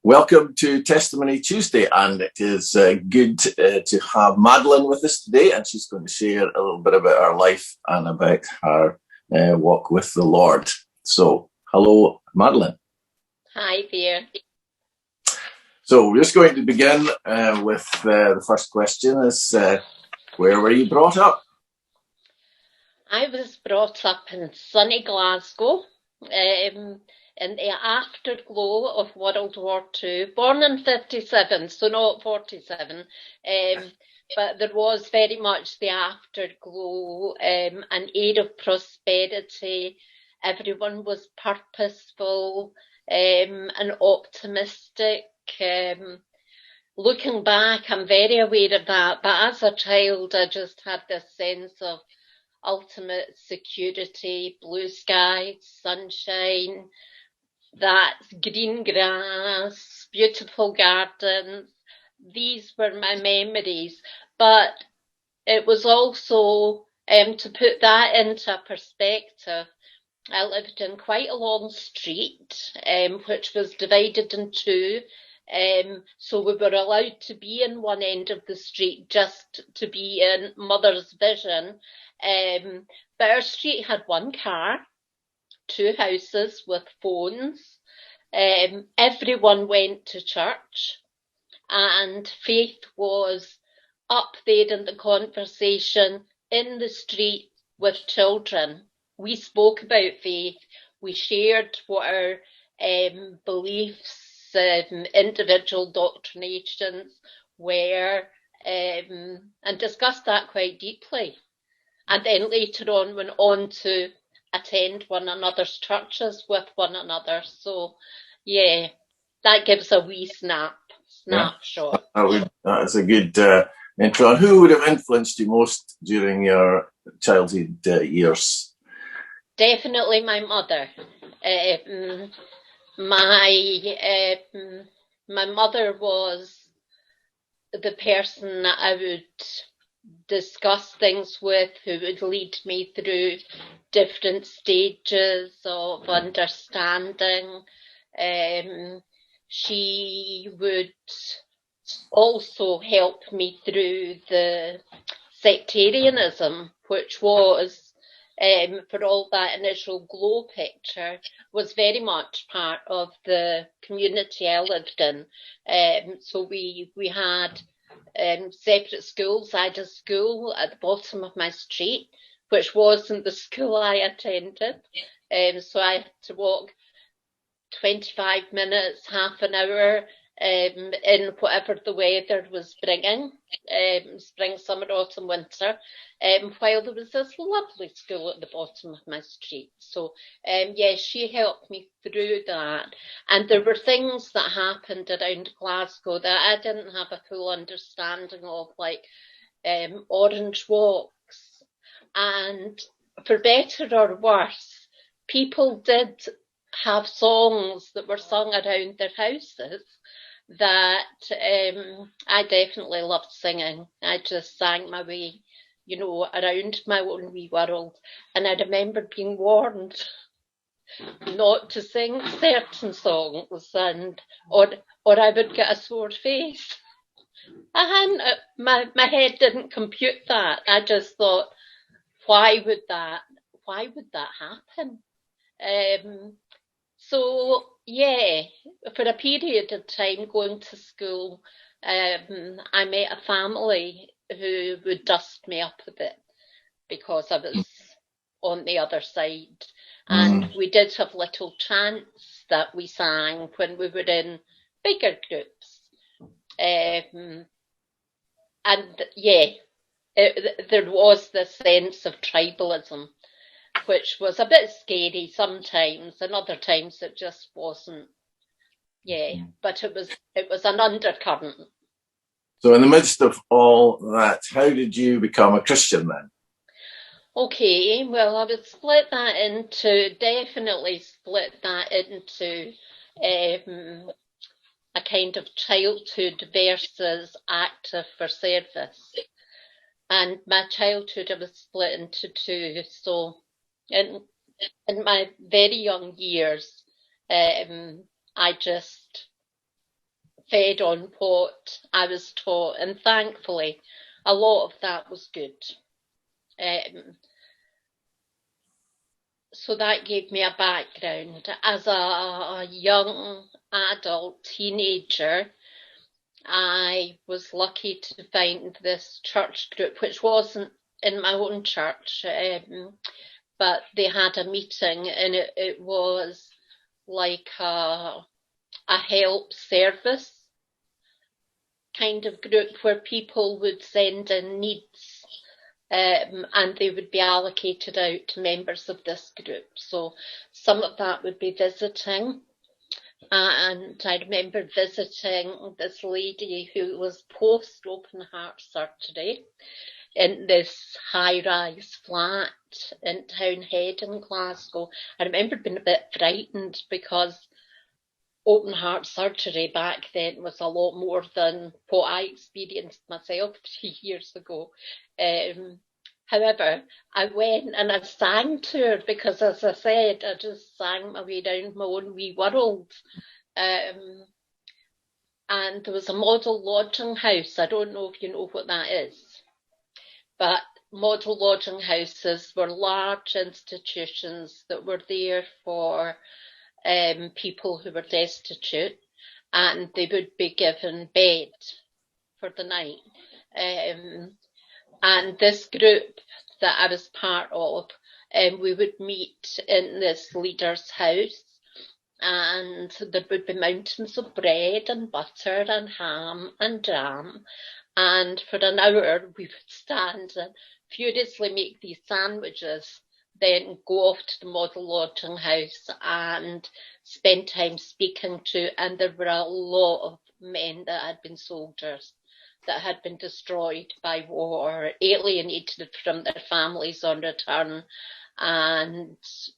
Welcome to Testimony Tuesday, and it is good to have Madeline with us today, and she's going to share a little bit about her life and about her walk with the Lord. So, hello, Madeline. Hi there. So, we're just going to begin with the first question is, where were you brought up? I was brought up in sunny Glasgow, in the afterglow of World War II, born in 57, so not 47, but there was very much the afterglow, an era of prosperity. Everyone was purposeful and optimistic. Looking back, I'm very aware of that, but as a child, I just had this sense of ultimate security, blue skies, sunshine, that green grass, beautiful gardens. These were my memories. But it was also, to put that into perspective, I lived in quite a long street, which was divided in two. So we were allowed to be in one end of the street just to be in mother's vision. But our street had one car, two houses with phones. Everyone went to church, and faith was up there in the conversation in the street with children. We spoke about faith. We shared what our beliefs, individual doctrinations were, and discussed that quite deeply. And then later on went on to attend one another's churches with one another. So, yeah, that gives a wee snapshot. That is a good intro. And who would have influenced you most during your childhood years? Definitely my mother. My mother was the person that I would discuss things with, who would lead me through different stages of understanding. She would also help me through the sectarianism, which was, for all that initial glow picture, was very much part of the community I lived in. So we had separate schools. I had a school at the bottom of my street, which wasn't the school I attended. So I had to walk 25 minutes, half an hour, in whatever the weather was bringing, spring, summer, autumn, winter, while there was this lovely school at the bottom of my street. So, yes, she helped me through that. And there were things that happened around Glasgow that I didn't have a full understanding of, like orange walks. And for better or worse, people did have songs that were sung around their houses that I definitely loved singing. I just sang my way, around my own wee world. And I remember being warned not to sing certain songs, or I would get a sore face. My head didn't compute that. I just thought, why would that happen? So, yeah, for a period of time going to school, I met a family who would dust me up a bit because I was on the other side. And we did have little chants that we sang when we were in bigger groups. And yeah, there was this sense of tribalism, which was a bit scary sometimes, and other times it just wasn't. Yeah, but it was an undercurrent. So in the midst of all that, how did you become a Christian then? Okay, well, I would definitely split that into a kind of childhood versus active for service. And my childhood, I was split into two. So in my very young years, I just fed on what I was taught, and thankfully a lot of that was good. So that gave me a background. As a young adult teenager, I was lucky to find this church group, which wasn't in my own church, but they had a meeting, and it was like a help service kind of group where people would send in needs, and they would be allocated out to members of this group. So some of that would be visiting. And I remember visiting this lady who was post open heart surgery in this high-rise flat in Townhead in Glasgow. I remember being a bit frightened because open heart surgery back then was a lot more than what I experienced myself 3 years ago. However, I went and I sang to her because, as I said, I just sang my way down my own wee world. And there was a model lodging house. I don't know if you know what that is, but model lodging houses were large institutions that were there for people who were destitute, and they would be given bed for the night. And this group that I was part of, we would meet in this leader's house, and there would be mountains of bread and butter and ham and jam. And for an hour, we would stand and furiously make these sandwiches, then go off to the model lodging house and spend time speaking to. And there were a lot of men that had been soldiers, that had been destroyed by war, alienated from their families on return. And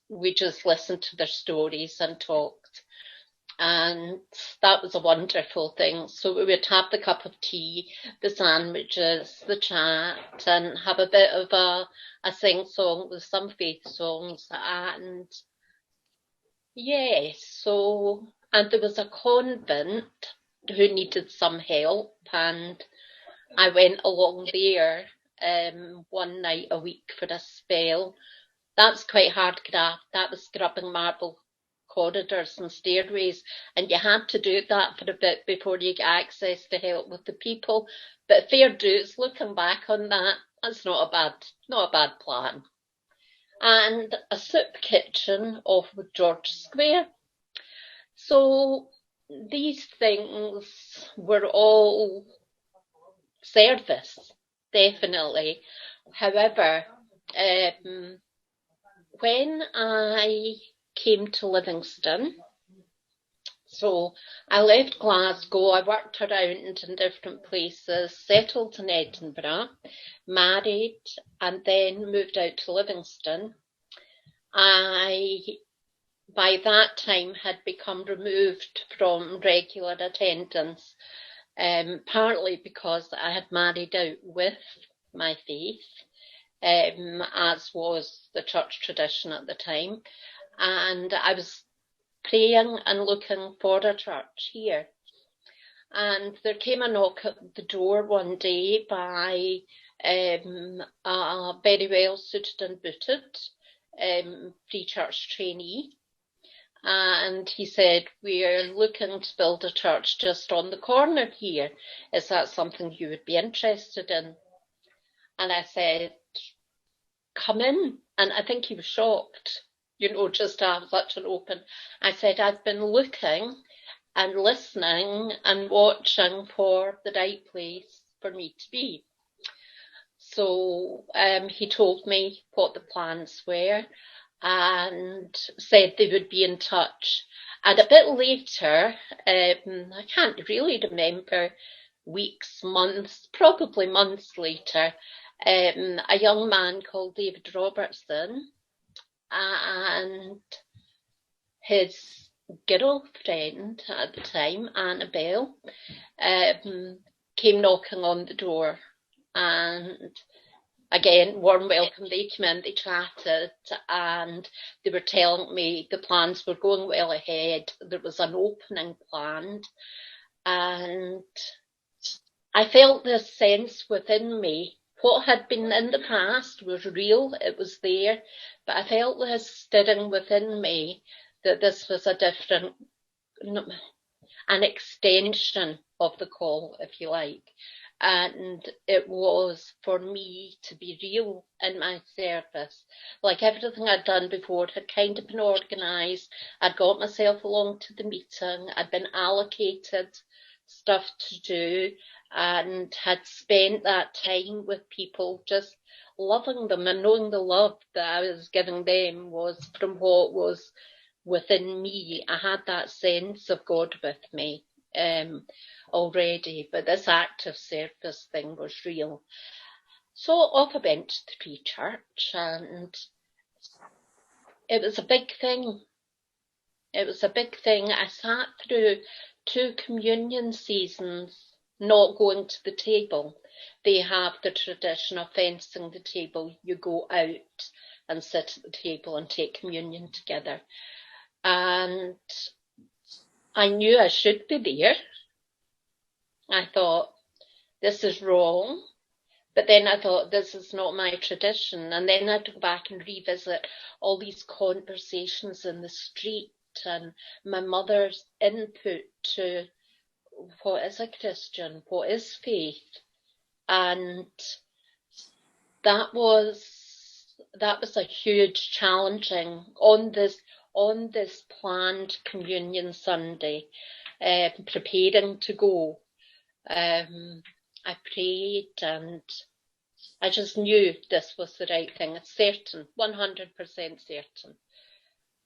we just listened to their stories and talked. And that was a wonderful thing. So we would have the cup of tea, the sandwiches, the chat, and have a bit of a sing-song with some faith songs. And yes, so, and there was a convent who needed some help, and I went along there one night a week for a spell. That's quite hard graft. That was scrubbing marble corridors and stairways, and you had to do that for a bit before you get access to help with the people. But fair dues, looking back on that, that's not a bad plan. And a soup kitchen off with George Square. So these things were all service, definitely. However, when I came to Livingston, so I left Glasgow, I worked around in different places, settled in Edinburgh, married, and then moved out to Livingston. I, by that time, had become removed from regular attendance, partly because I had married out with my faith, as was the church tradition at the time. And I was praying and looking for a church here. And there came a knock at the door one day by a very well suited and booted Free Church trainee. And he said, "We're looking to build a church just on the corner here. Is that something you would be interested in?" And I said, "Come in." And I think he was shocked, just to have such an open. I said, "I've been looking and listening and watching for the right place for me to be." So he told me what the plans were and said they would be in touch. And a bit later, I can't really remember, weeks, months, probably months later, a young man called David Robertson and his girlfriend at the time, Annabelle, came knocking on the door. And again, warm welcome. They came in, they chatted, and they were telling me the plans were going well ahead. There was an opening planned. And I felt this sense within me. What had been in the past was real, it was there, but I felt this stirring within me that this was a different, an extension of the call, if you like. And it was for me to be real in my service. Like everything I'd done before, it had kind of been organised. I'd got myself along to the meeting. I'd been allocated stuff to do and had spent that time with people, just loving them and knowing the love that I was giving them was from what was within me. I had that sense of God with me already, but this active service thing was real. So off I went to the pre-church, and it was a big thing. It was a big thing. I sat through 2 communion seasons not going to the table. They have the tradition of fencing the table. You go out and sit at the table and take communion together. And I knew I should be there. I thought, this is wrong. But then I thought, this is not my tradition. And then I had to go back and revisit all these conversations in the street and my mother's input to what is a Christian, what is faith. And that was a huge challenging on this planned communion Sunday, preparing to go. I prayed and I just knew this was the right thing. It's certain, 100% certain.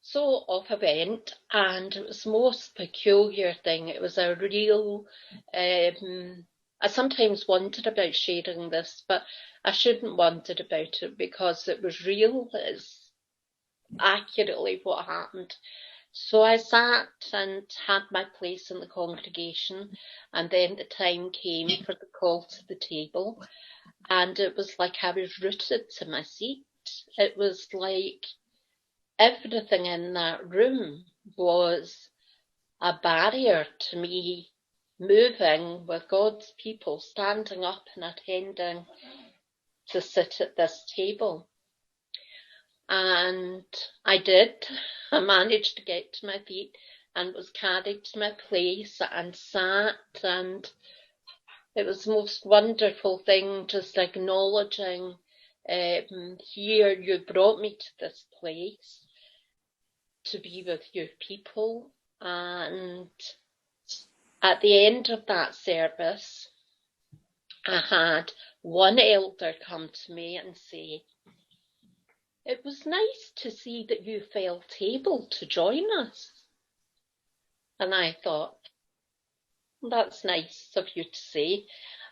So off I went, and it was the most peculiar thing. It was a real, I sometimes wondered about sharing this, but I shouldn't wonder about it because it was real. It's accurately what happened. So I sat and had my place in the congregation, and then the time came for the call to the table, and it was like I was rooted to my seat. It was like everything in that room was a barrier to me moving with God's people, standing up and attending to sit at this table. And I did. I managed to get to my feet and was carried to my place and sat, and it was the most wonderful thing, just acknowledging, here you brought me to this place to be with your people. And at the end of that service, I had one elder come to me and say, it was nice to see that you felt able to join us. And I thought, that's nice of you to say.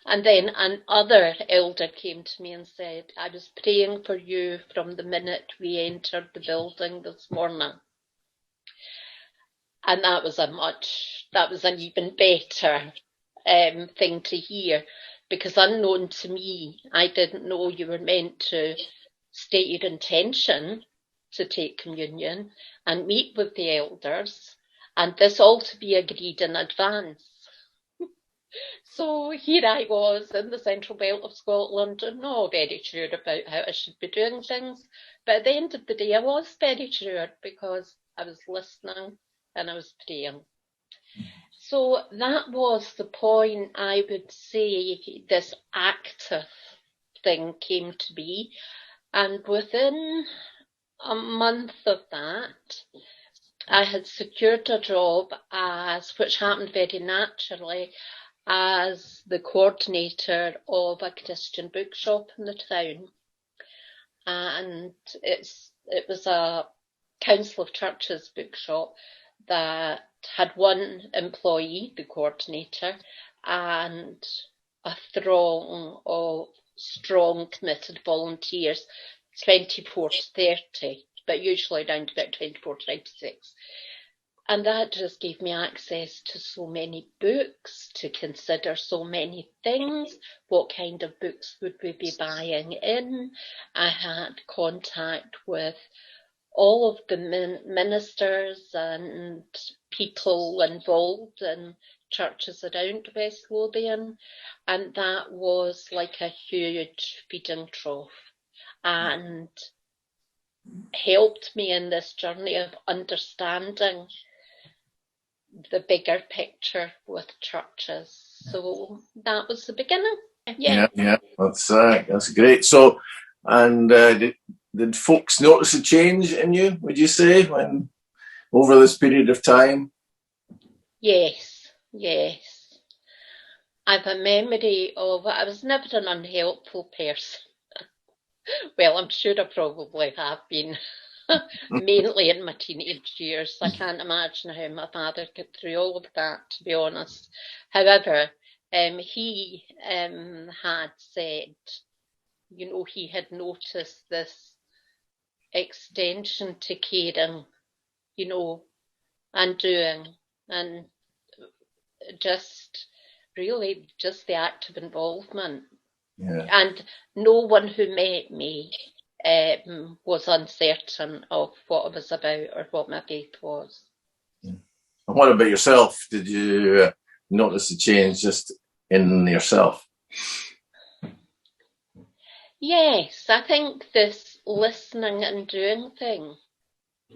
And then another elder came to me and said, I was praying for you from the minute we entered the building this morning. And that was an even better thing to hear, because unknown to me, I didn't know you were meant to state your intention to take communion and meet with the elders, and this all to be agreed in advance. So here I was in the central belt of Scotland, not very sure about how I should be doing things, but at the end of the day I was very sure because I was listening and I was praying. So that was the point, I would say, this active thing came to be. And within a month of that, I had secured a job which happened very naturally, as the coordinator of a Christian bookshop in the town. And it was a Council of Churches bookshop that had one employee, the coordinator, and a throng of strong, committed volunteers, 24 to 30, but usually around about 24 to 36. And that just gave me access to so many books, to consider so many things. What kind of books would we be buying in? I had contact with all of the ministers and people involved in churches around West Lothian, and that was like a huge feeding trough and helped me in this journey of understanding the bigger picture with churches. So that was the beginning. Yeah. That's great. So, and did folks notice a change in you, would you say, when over this period of time? Yes. I've a memory of, I was never an unhelpful person. Well, I'm sure I probably have been, mainly in my teenage years. I can't imagine how my father got through all of that, to be honest. However, he had said, he had noticed this extension to caring, and doing, and just the act of involvement. Yeah. And no one who met me was uncertain of what it was about or what my faith was. And what about yourself? Did you notice a change just in yourself? Yes, I think this listening and doing thing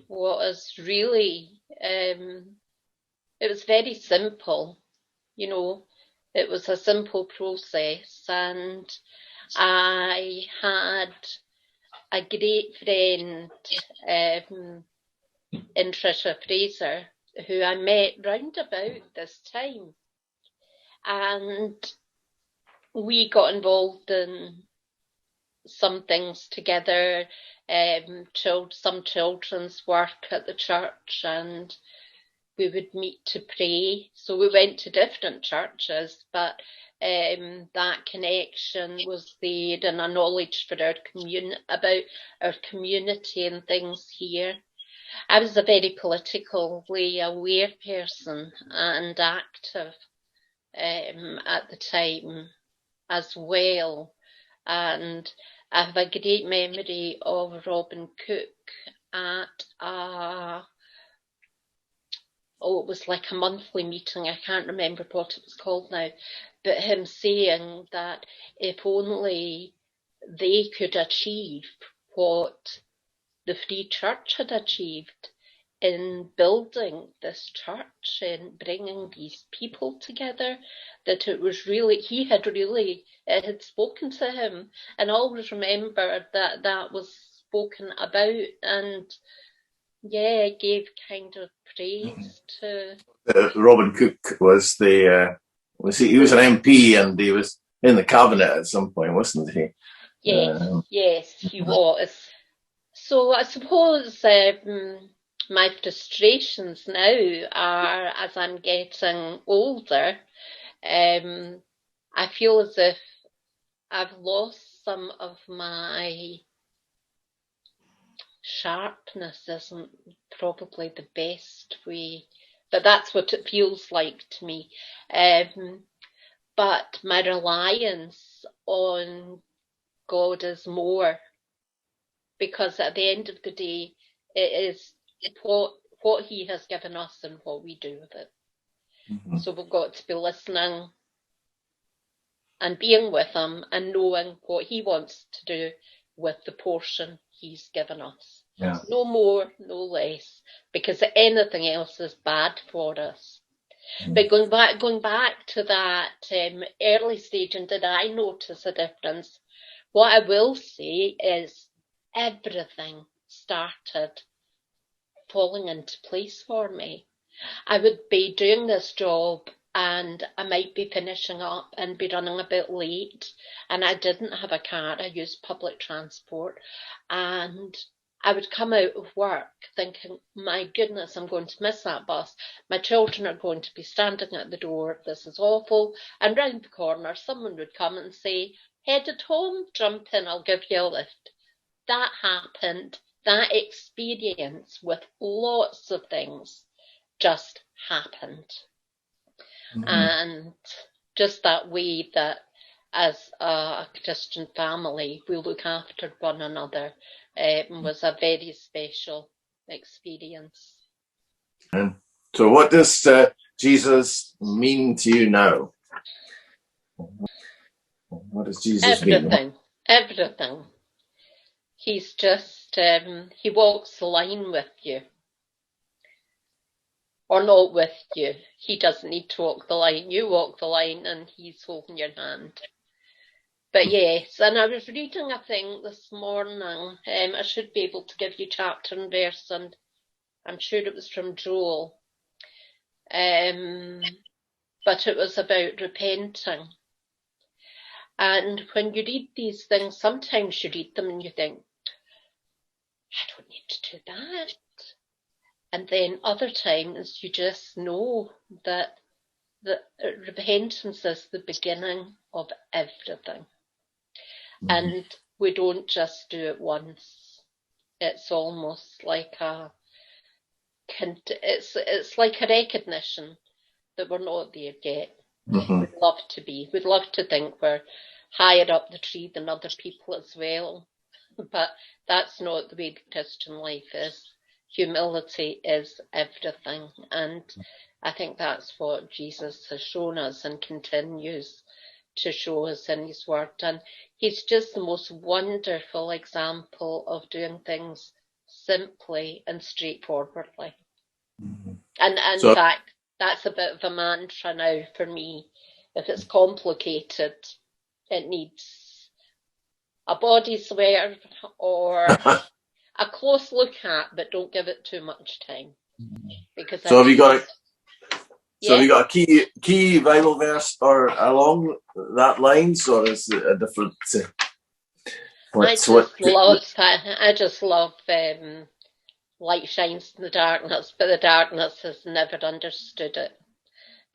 was really, it was very simple, it was a simple process, and I had a great friend in Trisha Fraser who I met round about this time, and we got involved in some things together, some children's work at the church, and we would meet to pray. So we went to different churches, but that connection was there, and a knowledge for about our community and things here. I was a very politically aware person and active at the time as well. And I have a great memory of Robin Cook at it was like a monthly meeting. I can't remember what it was called now, but him saying that if only they could achieve what the Free Church had achieved in building this church and bringing these people together, that it was really, it had spoken to him, and I always remember that was spoken about, and gave kind of praise to. Robin Cook was he was an MP, and he was in the cabinet at some point, wasn't he? Yes, he was. So I suppose my frustrations now are, as I'm getting older, I feel as if I've lost some of my sharpness. Isn't probably the best way, but that's what it feels like to me. But my reliance on God is more, because at the end of the day, it is what He has given us and what we do with it. Mm-hmm. So we've got to be listening and being with Him and knowing what He wants to do with the portion He's given us. Yeah. No more, no less, because anything else is bad for us. Mm-hmm. But going back to that early stage, and did I notice a difference? What I will say is everything started falling into place for me. I would be doing this job and I might be finishing up and be running a bit late, and I didn't have a car. I used public transport, and I would come out of work thinking, my goodness, I'm going to miss that bus. My children are going to be standing at the door. This is awful. And round the corner, someone would come and say, headed home, jump in, I'll give you a lift. That happened. That experience with lots of things just happened. Mm-hmm. And just that way that as a Christian family, we look after one another was a very special experience. And so what does Jesus mean to you now? What does Jesus mean? Everything. He's just, he walks the line with you. Or not with you. He doesn't need to walk the line. You walk the line and he's holding your hand. But yes, and I was reading a thing this morning. I should be able to give you chapter and verse, and I'm sure it was from Joel. But it was about repenting. And when you read these things, sometimes you read them and you think, I don't need to do that. And then other times you just know that repentance is the beginning of everything. Mm-hmm. And we don't just do it once. It's almost like it's like a recognition that we're not there yet. Mm-hmm. We'd love to be. We'd love to think we're higher up the tree than other people as well. But that's not the way the Christian life is. Humility is everything. And I think that's what Jesus has shown us and continues to show us in his word. And he's just the most wonderful example of doing things simply and straightforwardly. Mm-hmm. And in fact, that's a bit of a mantra now for me. If it's complicated, it needs a body swear or a close look at, but don't give it too much time. Because have you got a key Bible verse or along that lines, or is it a different? I just love light shines in the darkness, but the darkness has never understood it.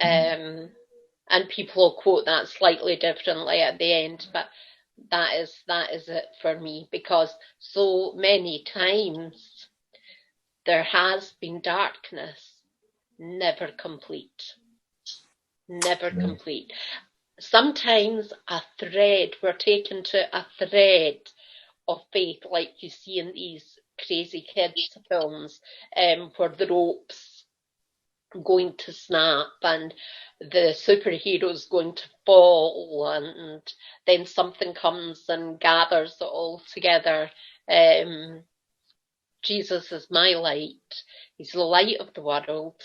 And people will quote that slightly differently at the end, but that is it for me, because so many times there has been darkness, never complete. Sometimes we're taken to a thread of faith, like you see in these crazy kids films, where the rope's going to snap and the superhero's going to fall, and then something comes and gathers it all together. Jesus is my light. He's the light of the world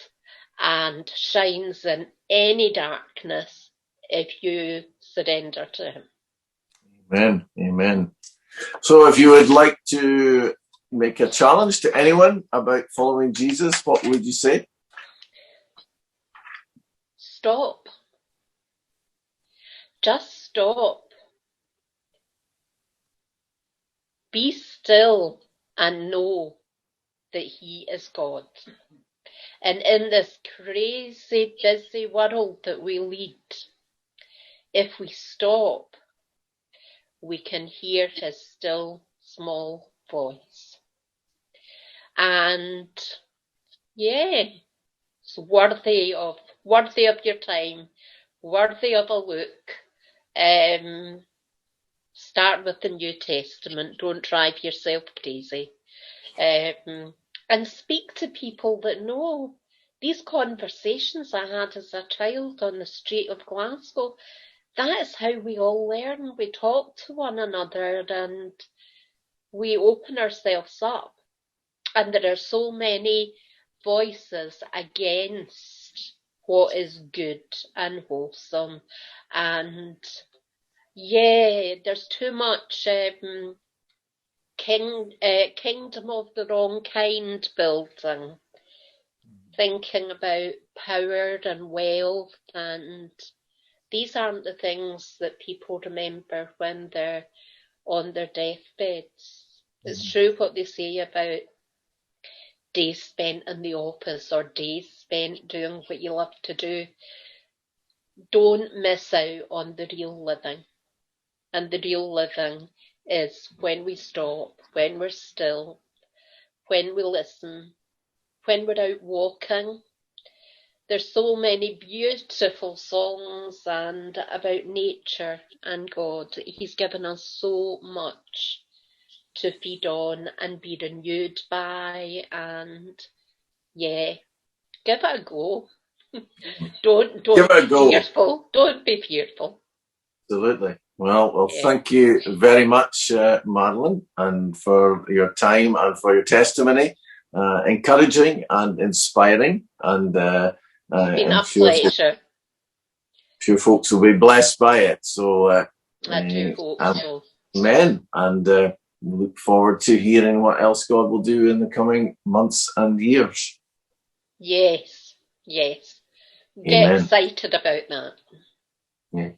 and shines in any darkness if you surrender to him. Amen. Amen. So if you would like to make a challenge to anyone about following Jesus, what would you say? Stop. Just stop. Be still and know that he is God. And in this crazy, busy world that we lead, if we stop, we can hear his still, small voice. And yeah, it's worthy of your time, worthy of a look. Start with the New Testament. Don't drive yourself crazy. And speak to people that know. These conversations I had as a child on the street of Glasgow, that is how we all learn. We talk to one another and we open ourselves up. And there are so many voices against what is good and wholesome. And yeah, there's too much kingdom of the wrong kind building, thinking about power and wealth, and these aren't the things that people remember when they're on their deathbeds. It's true what they say about days spent in the office or days spent doing what you love to do. Don't miss out on the real living. And the real living is when we stop, when we're still, when we listen, when we're out walking. There's so many beautiful songs and about nature and God. He's given us so much to feed on and be renewed by, and yeah, give it a go. Don't Give it a be go. fearful. Don't be fearful. Absolutely. Well, Yeah. thank you very much, Madeline, and for your time and for your testimony. Encouraging and inspiring, and It's been I'm a pleasure. sure folks will be blessed by it. So, I do hope so. amen. And we look forward to hearing what else God will do in the coming months and years. Yes, yes. Get Amen. excited about that. Yeah.